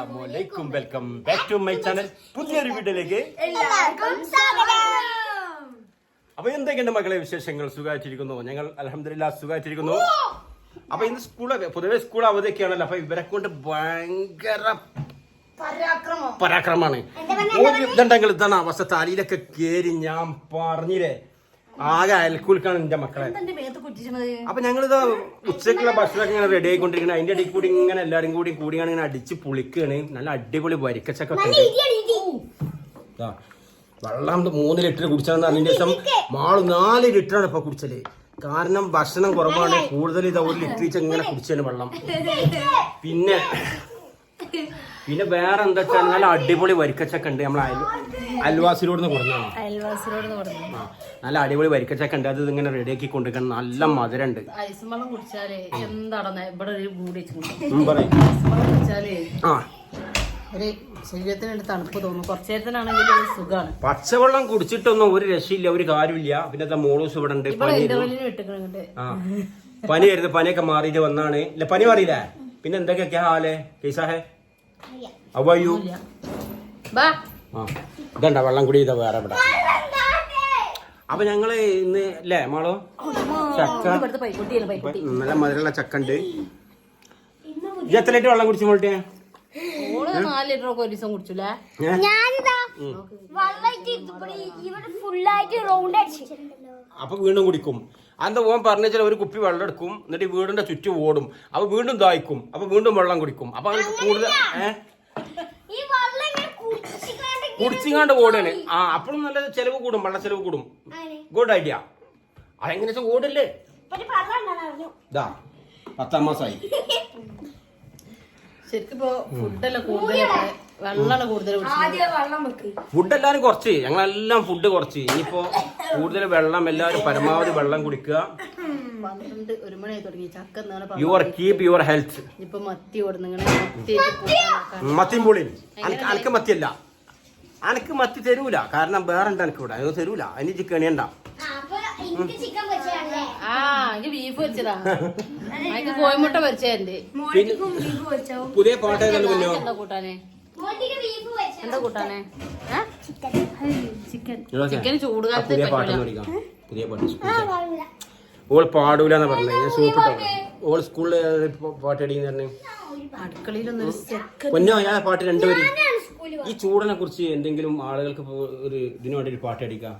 അസ്സലാമുഅലൈക്കും welcome back to my channel. പുതിയൊരു വീഡിയോയിലേക്ക് എല്ലാവർക്കും സ്വാഗതം. അപ്പൊ എന്തൊക്കെയുണ്ട് മക്കളെ വിശേഷങ്ങൾ? സുഖമായിട്ടിരിക്കുന്നു. ഞങ്ങൾ അൽഹംദുലില്ലാഹ് സുഖമായിട്ടിരിക്കുന്നു. അപ്പൊ ഇന്ന് പൊതുവെ സ്കൂൾ അവധിയൊക്കെയാണല്ലോ. അപ്പൊ ഇവരെ കൊണ്ട് ഭയങ്കര പരാക്രമാണ്. ഇതുണ്ടെങ്കിൽ ഇതാണ് അവസ്ഥ. തലയിലൊക്കെ കേറി ഞാൻ പറഞ്ഞില്ലേ, ആകെ അയൽക്കൂൽക്കാണ് എന്റെ മക്കളെ. അപ്പൊ ഞങ്ങളിത് ഉച്ചക്കുള്ള ഭക്ഷണമൊക്കെ ഇങ്ങനെ റെഡി ആയിക്കൊണ്ടിരിക്കണം. അതിന്റെ ഇടയിൽ കൂടി ഇങ്ങനെ എല്ലാരും കൂടിയാണ് ഇങ്ങനെ അടിച്ച് പൊളിക്കുകയാണ്. നല്ല അടിപൊളി വരിക്കച്ചൊക്കെ വെള്ളം 3 ലിറ്റർ കുടിച്ചാൽ അതിന്റെ ദിവസം മാള് 4 ലിറ്ററാണ് ഇപ്പൊ കുടിച്ചത്. കാരണം ഭക്ഷണം കുറവാണ്. കൂടുതൽ ഇത് 1 ലിറ്റർ വെച്ച് ഇങ്ങനെ കുടിച്ചാണ് വെള്ളം. പിന്നെ വേറെ എന്താ വെച്ചാൽ നല്ല അടിപൊളി വരിക്കച്ചൊക്കെ ഉണ്ട്. നമ്മൾ അയൽവാസിലോട് കൊടുക്കണം. നല്ല അടിപൊളി വരിക്കച്ചൊക്കെ ഉണ്ട്. അത് ഇങ്ങനെ റെഡിയാക്കി കൊണ്ടുവരണം. നല്ല മധുരമുണ്ട്. ശരീരത്തിന് തണുപ്പ് തോന്നും. കുറച്ചു നേരത്തിനാണെങ്കിൽ സുഖമാണ്. പച്ചവെള്ളം കുടിച്ചിട്ടൊന്നും ഒരു രക്ഷയില്ല, ഒരു കാര്യമില്ല. പിന്നെ മോളൂസ് ഇവിടെ ഉണ്ട്. പനി ആയിരുന്നു. പനിയൊക്കെ മാറിയിട്ട് വന്നാണ്. ഇല്ല, പനി മാറിയില്ല. പിന്നെ എന്തൊക്കെയാ ഹാലേ കേസാഹേ അവയു ഇതണ്ട വെള്ളം കൂടി ഇതാ വേറെ ഇവിടെ. അപ്പൊ ഞങ്ങള് ഇന്ന് അല്ലേ മാളോ ചക്ക, നല്ല മധുരമുള്ള ചക്ക ഉണ്ട്. ഇത് എത്ര ലിറ്റർ വെള്ളം കുടിച്ചു മോൾട്ടേ? 4 ലിറ്റർ ഒക്കെ ഒരു ദിവസം കുടിച്ചില്ലേ? അപ്പൊ വീണ്ടും കുടിക്കും. അന്ത ഓൻ പറഞ്ഞാൽ ഒരു കുപ്പി വെള്ളം എടുക്കും, എന്നിട്ട് വീടിന്റെ ചുറ്റും ഓടും. അപ്പൊ വീണ്ടും ദാഹിക്കും. അപ്പൊ വീണ്ടും വെള്ളം കുടിക്കും. അപ്പൊ അങ്ങനെ കൂടുതൽ കുടിച്ചിങ്ങാണ്ട് ഓടാണ്. അപ്പോഴും നല്ല ചെലവ് കൂടും, വെള്ള ചെലവ് കൂടും. Good idea. അതെങ്ങനെ വെച്ചാൽ ഓടല്ലേ. ഇതാ 10 മാസമായി. ശരിക്കും ഫുഡെല്ലാം കൂടുതൽ ഫുഡ് എല്ലാരും കുറച്ച്, ഞങ്ങളെല്ലാം ഫുഡ് കുറച്ച്. ഇനിയിപ്പോ കൂടുതൽ വെള്ളം, എല്ലാവരും പരമാവധി വെള്ളം കുടിക്കുക. 12-1 മണിയായി തുടങ്ങി ചക്ക. Keep your health. ഇപ്പൊ മത്തി മത്തിയും പൊളി. അനക്ക് മത്തിയല്ല, അനക്ക് മത്തി തരൂല. കാരണം വേറെ ഉണ്ട് എനിക്ക് ഇവിടെ, അത് തരൂല. അതിന് ചിക്കൻ എണിയണ്ട. ബീഫ് വെച്ചതാ, കോഴിമുട്ട പൊരിച്ചേ. പുതിയ പാട്ട് എന്താ കൂട്ടാനേ? എന്താ കൂട്ടാനേ? ചിക്കൻ ചൂടുകാലത്ത് പുതിയ പാട്ട് ഓൾ പാടൂലെന്നാ പറഞ്ഞത്. ഞാൻ സൂപ്പിട്ടോ ഓൾ സ്കൂളിൽ പാട്ടടിന്ന് പറഞ്ഞു. അടുക്കളയിലൊന്നും പൊന്നോ ഞാൻ പാട്ട് രണ്ടുപേരും. ഈ ചൂടിനെ കുറിച്ച് എന്തെങ്കിലും ആളുകൾക്ക് ഒരു ഇതിനു വേണ്ടി ഒരു പാട്ട് അടിക്കാം.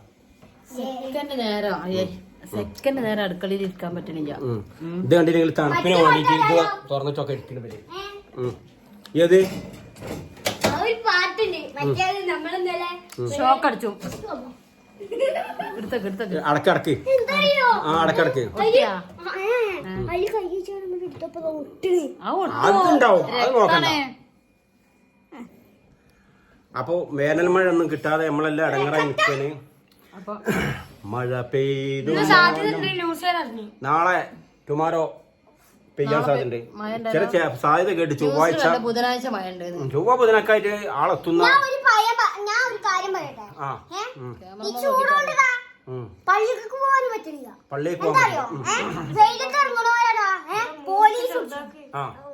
സെക്കൻഡ് നേരം അടുക്കളയിൽ ഇരിക്കാൻ പറ്റണില്ല. ഇത് കണ്ടില്ലെങ്കിൽ തണുപ്പിനെ വേണ്ടിട്ട് ഇത് തുറന്നിട്ടൊക്കെ ഇരിക്കണവര്. ഏത് ഷോക്ക് അടിച്ചു. അടക്കടക്ക് അടക്കടക്ക് അതുണ്ടാവും, അത് നോക്കണ്ട. അപ്പൊ വേനൽ മഴ ഒന്നും കിട്ടാതെ നമ്മളെല്ലാം അടങ്ങറായി നിൽക്കാന്. മഴ പെയ്തു. നാളെ ടുമാറോ പെയ്യാൻ സാധ്യതയുണ്ട്. ചില സാധ്യത കേട്ട് ചൊവ്വാഴ്ച ബുധനാഴ്ച ബുധനൊക്കെയായിട്ട് ആളെത്തുന്ന. പള്ളിക്ക് പോകാനും പറ്റില്ല. പള്ളിക്ക്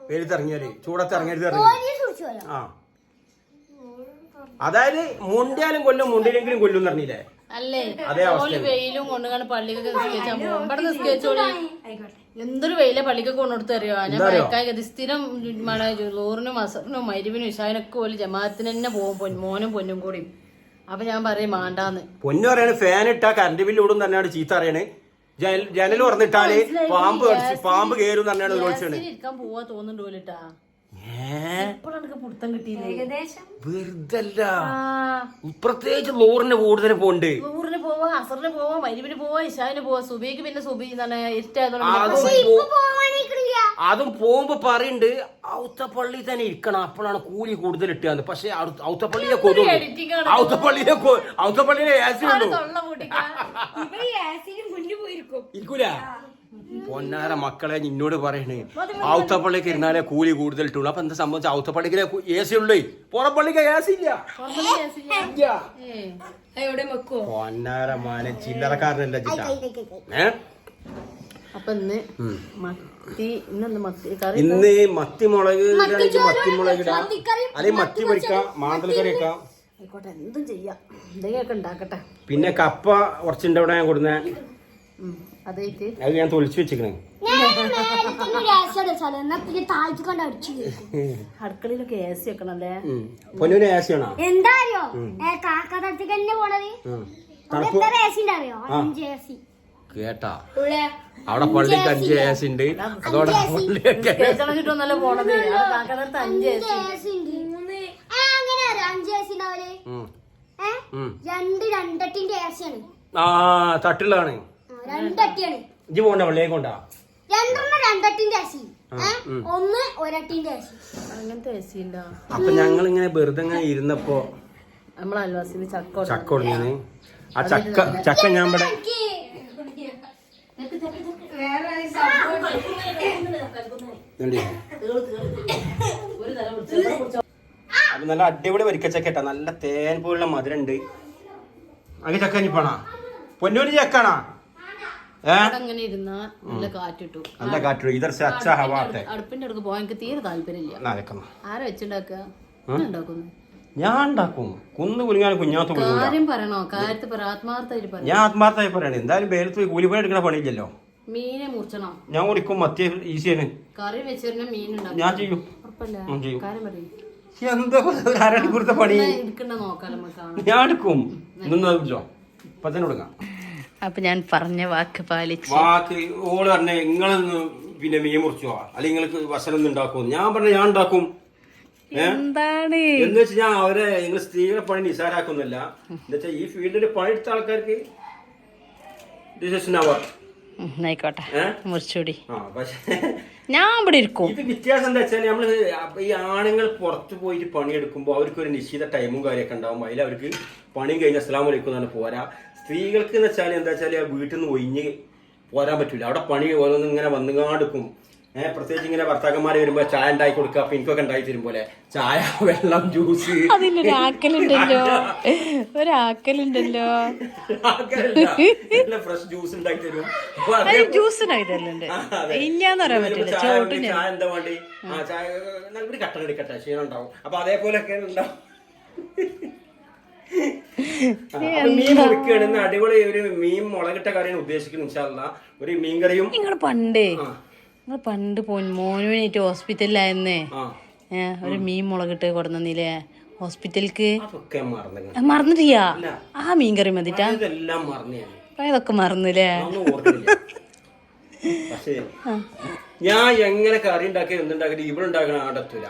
വെയിലത്തിറങ്ങിയാല് ചൂടത്തിറങ്ങിയത് അതായത് മുണ്ടിയാലും കൊല്ലും, മുണ്ടിലെങ്കിലും കൊല്ലും പറഞ്ഞില്ലേ? അല്ലേ വെയിലും കൊണ്ടുകാണ് പള്ളിക്കൊക്കെ നിസ്കരിച്ചോളി. എന്തൊരു വെയിലെ പള്ളിക്കൊക്കെ കൊണ്ടുകൊടുത്ത് അറിയോ? ഞാൻ മഴക്കായി സ്ഥിരം മഴ ചോറിനും അസറിനും മരുവിനും ഇഷാനൊക്കെ പോലെ ജമാഅത്തിന് തന്നെ പോകും, മോനും പൊന്നും കൂടി. അപ്പൊ ഞാൻ പറയും മാണ്ടാന്ന്. പൊന്നു പറയാണ് ഫാൻ ഇട്ടാ കറണ്ട് ബില്ല് ഓടും തന്നെയാണ് ചീത്ത അറിയണേ. ജനൽ തുറന്നിട്ടാല് പാമ്പ് കയറും തന്നെയാണ് വിളിച്ചത്. ഇരിക്കാൻ പോവാ തോന്നുന്നുണ്ടോലിട്ടാ. പുറത്തം കിട്ടിയില്ലേ? വെറുതല്ല, പ്രത്യേകിച്ച് ലോറിന് കൂടുതൽ പോണ്ട്. ലോറിന് പോവാ, അസറിന് പോവാ, മരുവിന് പോവാ, ഇഷാന് പോവാ, സുബൈക്ക് പിന്നെ സുബൈ അതും പോകുമ്പോ പറയുന്നുണ്ട് ഔത്തപ്പള്ളി തന്നെ ഇരിക്കണം, അപ്പോഴാണ് കൂലി കൂടുതൽ ഇട്ടാന്ന്. പക്ഷെ ഔത്തപ്പള്ളിയിലെ ഔത്തപ്പള്ളിയിലെ ആസി ഉള്ളൂ, ഇരിക്കൂല. പൊന്നാര മക്കളെ നിന്നോട് പറയണേ, ഔത്തപ്പള്ളിക്ക് ഇരുന്നാലേ കൂലി കൂടുതൽ ഇട്ടുള്ളൂ. അപ്പൊ എന്താ സംബന്ധിച്ച ഔത്തപ്പള്ളിക്ക് എ സി ഉള്ളേ, പുറപ്പള്ളിക്ക് എ സി ഇല്ല. പൊന്നാര മാന ചില്ലറക്കാരനല്ല ചിട്ട. അപ്പൊ ഇന്ന് ഇന്നൊന്ന് മത്തി കറി ഇന്ന് മത്തി മുളക് മത്തിമുളക് ഇടാം, അല്ലെങ്കിൽ മത്തി പൊരിക്കാം, മാന്തൽ കറി വെക്കാം. ആയിക്കോട്ടെ, എന്തും ചെയ്യാം, എന്തെങ്കിലുമൊക്കെ ഉണ്ടാക്കട്ടെ. പിന്നെ കപ്പ കുറച്ചുണ്ട് അവിടെ ഞാൻ കൊടുന്നേ, അതായിട്ട് അത് ഞാൻ തൊളിച്ചു വെച്ചിക്കണേ. അടുക്കളയിലൊക്കെ AC വെക്കണല്ലേ. പൊന്നൂര് ഏസിയാണോ? എന്താ അറിയോ കാക്കടത്തേക്ക് തന്നെ പോണത് എത്ര AC അറിയോ? 5 AC. കേട്ടാ അവിടെ പള്ളിക്ക് 5 AC ഉണ്ട്. അതോടെ ചുറ്റൊന്നല്ല പോണത്, കാക്കടത്ത് 5 AC. അങ്ങനെ അറിയോ 5 AC ഉണ്ടാവല്? 2 രണ്ടട്ടിന്റെ AC ആണ്. ആ തട്ടുള്ളതാണ്. 2 അട്ടിയാണ്. ഇജ്ജ് പോണ്ട പള്ളിയെ കൊണ്ടാ 2 രണ്ടട്ടിന്റെ AC, 1 ഒരട്ടിന്റെ AC. അങ്ങനത്തെ AC ഉണ്ടോ? അപ്പൊ ഞങ്ങൾ ഇങ്ങനെ വെറുതെ ഇങ്ങനെ ഇരുന്നപ്പോ നമ്മളെ അയൽവാസിന് ചക്ക കൊടുങ്ങനെ, ആ ചക്ക ഞാൻ ഇവിടെ അപ്പൊ നല്ല അടിപൊളി വരിക്കച്ചക്ക ഇട്ടാ, നല്ല തേൻ പോലുള്ള മധുരം ഉണ്ട്. അങ്ങനെ ചക്ക ഇനിപ്പാണാ പൊന്നൂര് ചക്കാണാ? അങ്ങനെ ഇരുന്നാ നല്ല കാറ്റിട്ടു, നല്ല കാറ്റ്. ഇതർ അച്ഛാ ഹവാട്ടെ. അടുപ്പിന്റെ അടുക്ക് പോകാൻ എനിക്ക് തീരെ താല്പര്യമില്ല. ആരാ വെച്ചുണ്ടാക്കുക? ഉണ്ടാക്കുന്നു, ഞാൻ ഉണ്ടാക്കും. കുന്ന് കുലുങ്ങാനും കുഞ്ഞാത്ത കാര്യം പറയണോ? കാര്യത്തിൽ പറ, ആത്മാർത്ഥമായിട്ട് പറ. ഞാൻ ആത്മാർത്ഥമായി പറയണേ. എന്തായാലും വേലത്ത് പോയി കൂലിപ്പണി എടുക്കണ പണിയില്ലല്ലോ. മീനെ മുറിച്ചണോ? ഞാൻ മുറിക്കും, മത്തിയ ഈസിയാണ്. കറി വെച്ചിരുന്ന മീൻ ഞാൻ ചെയ്യും. ഉറപ്പല്ലേ? കാര്യം പറയും. എന്താ കൊടുത്ത പണി എടുക്കണ്ട നോക്കാലോ, ഞാൻ എടുക്കും. ഇന്നോ ഇപ്പൊ തന്നെ കൊടുക്കാം. അപ്പൊ ഞാൻ പറഞ്ഞ വാക്ക് പാലിച്ചു. വാക്ക് ഓള് പറഞ്ഞ നിങ്ങളൊന്ന് പിന്നെ മീൻ മുറിച്ചോ, അല്ലെങ്കിൽ നിങ്ങൾക്ക് ഭക്ഷണം ഒന്നും ഉണ്ടാക്കും. ഞാൻ പറഞ്ഞ ഞാൻ ഉണ്ടാക്കും. എന്താണ് എന്ന് വെച്ചാൽ ഞാൻ അവരെ നിങ്ങൾ സ്ത്രീകളെ പണി നിസാരാക്കുന്നില്ല. എന്നുവെച്ചാൽ ഈ ഫീൽഡിൽ പണിയെടുത്ത ആൾക്കാർക്ക് ആയിക്കോട്ടെ, മുറിച്ചൂടി. പക്ഷേ ഞാൻ ഇവിടെ ഇരിക്കും. ഇത് വ്യത്യാസം എന്താ വെച്ചാൽ നമ്മള് ഈ ആണുങ്ങൾ പുറത്ത് പോയിട്ട് പണിയെടുക്കുമ്പോൾ അവർക്ക് ഒരു നിശ്ചിത ടൈമും കാര്യമൊക്കെ ഉണ്ടാവും. അതിൽ അവർക്ക് പണിയും കഴിഞ്ഞ അസ്സലാമു അലൈക്കും എന്നാണ് പോരാ. സ്ത്രീകൾക്ക് എന്ന് വെച്ചാൽ എന്താ വെച്ചാൽ വീട്ടിൽ നിന്ന് ഒഴിഞ്ഞ് പോരാൻ പറ്റൂല. അവിടെ പണി ഓരോന്നും ഇങ്ങനെ വന്നുകാണ്ടിക്കും. പ്രത്യേകിച്ച് ഇങ്ങനെ ഭർത്താക്കന്മാര് വരുമ്പോ ചായ ഉണ്ടാക്കി കൊടുക്കുക. അപ്പൊ എനിക്കൊക്കെ ഉണ്ടാക്കി തരും പോലെ ചായ, വെള്ളം, ജ്യൂസ്. അതിലൊരാക്കലുണ്ടല്ലോ, ഒരാക്കലുണ്ടല്ലോ. ഫ്രഷ് ജ്യൂസ് ഉണ്ടാക്കി തരും. ജ്യൂസ് ഉണ്ടാക്കി തരലുണ്ട്. ഇല്ലാന്ന് പറയാൻ പറ്റില്ല. ചായ എന്താ വേണ്ടി? ചായ ഒരു കട്ടൻ എടുക്കട്ടെ, ക്ഷീണം ഉണ്ടാവും. അപ്പൊ അതേപോലെയൊക്കെ ഉണ്ടാവും. മീൻ മുറിക്കുകയാണെന്ന് അടിപൊളി ഒരു മീൻ മുളകിട്ട കറിയാണ് ഉദ്ദേശിക്കുന്നത്. ഇൻഷാ അല്ലാഹ് ഒരു മീൻകറിയും. നിങ്ങൾ പണ്ട് മോനുവിനായിട്ട് ഹോസ്പിറ്റലിലായിരുന്നേ, ഒരു മീൻ മുളകിട്ട് കൊടുന്നില്ലേ ഹോസ്പിറ്റലിക്ക്? മറന്നിട്ടില്ല. ആ മീൻകറി മതിട്ടാ, അതൊക്കെ മറന്നില്ലേ? പക്ഷേ ഞാൻ എങ്ങനെ കറി ഉണ്ടാക്കി എന്തുണ്ടാക്കി ഇവിടെ ഉണ്ടാക്കണ ആടത്തൂല.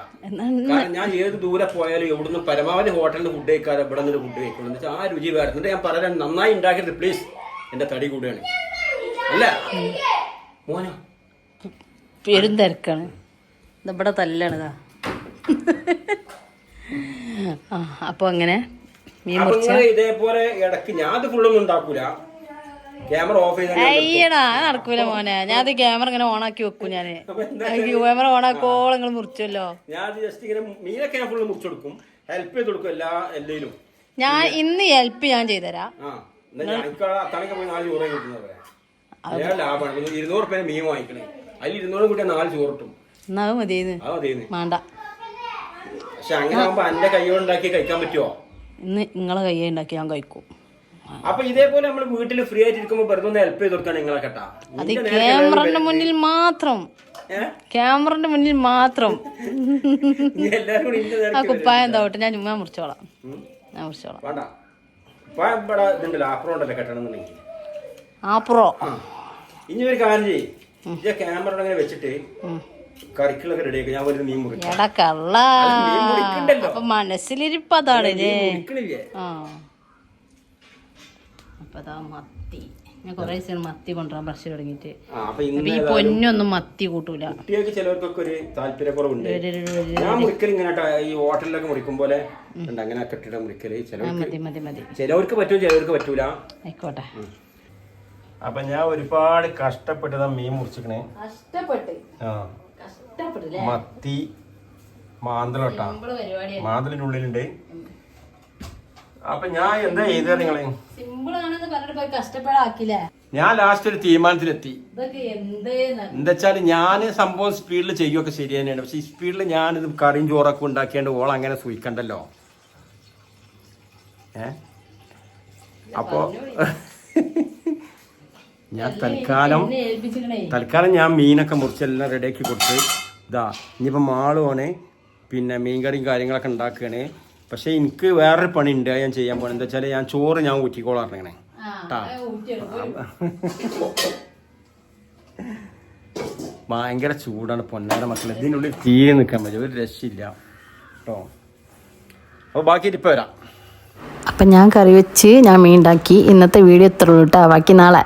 ഞാൻ ഏത് ദൂരെ പോയാലും എവിടുന്ന് പരമാവധി ഹോട്ടലിൽ ഫുഡ് കഴിക്കാതെ ഇവിടെ നിന്ന് ഫുഡ് കഴിക്കുള്ളൂ. എന്ന് വെച്ചാൽ ആ രുചി വരുന്നുണ്ട്. ഞാൻ പറയാൻ നന്നായി ഉണ്ടാക്കരുത് പ്ലീസ്, എന്റെ തടി കൂടെയാണ്. അല്ല മോനോ പേരും തിരക്കാണ്, ഇവിടെ തല്ലണതാ. അപ്പൊ അങ്ങനെ മീൻ ഇതേപോലെ ഇടക്ക് ഞാൻ അത് ഫുള്ളൊന്നും ഉണ്ടാക്കൂല. ക്യാമറ ഓഫ് ചെയ്ത അയ്യടാ നടക്കൂല മോനെ. ഞാൻ അത് ക്യാമറ ഇങ്ങനെ ഓണാക്കി വെക്കും. ഞാന് ക്യാമറ ഓണാക്കോളം നിങ്ങൾ മുറിച്ചല്ലോ. ഞാൻ ജസ്റ്റ് ഇങ്ങനെ മീനൊക്കെ ഞാൻ ഫുള്ള് മുറിച്ചു കൊടുക്കും, ഹെൽപ്പ് ചെയ്ത് കൊടുക്കും എല്ലാവരും. ഞാൻ ഇന്ന് ഹെൽപ്പ് ഞാൻ ചെയ്തരാം. അത്തണക്ക് പോയി 4 ചോറ് കിട്ടുന്നത് ലാഭമാണ്. 200 റുപ്യ മീൻ വാങ്ങിക്കണേ, അതിൽ 200 കൂട്ടിയാൽ 4 ചോറ് കിട്ടും. എന്നാ മതിയെന്ന് വേണ്ട. പക്ഷെ അങ്ങനെ ആകുമ്പോ എന്റെ കൈയോണ്ടാക്കി കഴിക്കാൻ പറ്റുമോ? ഇന്ന് നിങ്ങളെ കൈ ഉണ്ടാക്കി ഞാൻ കഴിക്കും. അപ്പൊ ഇതേപോലെ നമ്മൾ വീട്ടിൽ ഫ്രീ ആയിട്ട് ഇരിക്കുമ്പോ വെറുതെ ഒന്ന് ഹെൽപ്പ് ചെയ്ത് കൊടുക്കാൻ നിങ്ങളെ കേട്ടാ. അത് ക്യാമറന്റെ മുന്നിൽ മാത്രം, ക്യാമറന്റെ മുന്നിൽ മാത്രം. ആ കുപ്പായം എന്താവട്ടെ, ഞാൻ ചുമ്മാ മുറിച്ചോളാം. വേണ്ട ആപ്രോ ഉണ്ടല്ലോ കെട്ടണമെന്നുണ്ടെങ്കിൽ. ആപ്രോ ഇനി ഒരു കാര്യം ചെയ്യ്, ക്യാമറ അങ്ങനെ വെച്ചിട്ട് കറിക്കുള്ളൊക്കെ റെഡിയാക്കി ഞാൻ ഒരു മീൻ മുറിക്കും. അപ്പൊ മനസ്സിലിരിപ്പ് അതാണ്. മത്തി ഞാൻ കൊറേ ദിവസം മത്തി കൊണ്ടുവരാൻ ബ്രഷ് തുടങ്ങിട്ട്. ഈ പൊന്നൊന്നും മത്തി കൂട്ടൂല. കുട്ടികൾക്ക് ചിലവർക്കൊക്കെ ഒരു താല്പര്യക്കുറവുണ്ട്. ഞാൻ മുറിക്കൽ ഇങ്ങനെ ഈ ഹോട്ടലിലൊക്കെ മുറിക്കും പോലെ അങ്ങനെ കെട്ടിട മുറിക്കല് ചിലവർക്ക് പറ്റും, ചിലവർക്ക് പറ്റൂല. ആയിക്കോട്ടെ. അപ്പൊ ഞാൻ ഒരുപാട് കഷ്ടപ്പെട്ടതാ മീൻ മുറിച്ചിക്കണേ. മത്തി മാന്തലോട്ടാ, മാന്തലിന്റെ ഉള്ളിലുണ്ട്. അപ്പൊ ഞാൻ എന്താ ചെയ്ത നിങ്ങളെ ഞാൻ ലാസ്റ്റ് ഒരു തീരുമാനത്തിലെത്തി. ഇതൊക്കെ എന്താ വെച്ചാൽ ഞാൻ സംഭവം സ്പീഡിൽ ചെയ്യുമൊക്കെ ശരി തന്നെയാണ്. പക്ഷെ ഈ സ്പീഡിൽ ഞാനിത് കറിയും ചോറൊക്കെ ഉണ്ടാക്കിയാണ്ട് ഓൾ അങ്ങനെ സൂയിക്കണ്ടല്ലോ. അപ്പോ ഞാൻ തൽക്കാലം ഞാൻ മീനൊക്കെ മുറിച്ചെല്ലാം റെഡിയാക്കി കൊടുത്ത് ഇതാ ഇനിയിപ്പോൾ മാളുവാണ് പിന്നെ മീൻകറിയും കാര്യങ്ങളൊക്കെ ഉണ്ടാക്കുകയാണ്. പക്ഷെ എനിക്ക് വേറൊരു പണി ഉണ്ട് ഞാൻ ചെയ്യാൻ പോകണം. എന്താ വെച്ചാൽ ഞാൻ ചോറ് ഞാൻ ഊറ്റിക്കോളാം ഇറങ്ങണേ ഭയങ്കര ചൂടാണ് പൊന്നാര മക്കളെ. ഇതിനുള്ളിൽ തീരെ നിൽക്കാൻ പറ്റും, ഒരു രക്ഷയില്ല കേട്ടോ. അപ്പോൾ ബാക്കി ഇപ്പം വരാം. അപ്പം ഞാൻ കറി വെച്ച് ഞാൻ മീൻ ഉണ്ടാക്കി. ഇന്നത്തെ വീഡിയോ ഇത്ര ഉള്ളൂ കേട്ടോ. ബാക്കി നാളെ.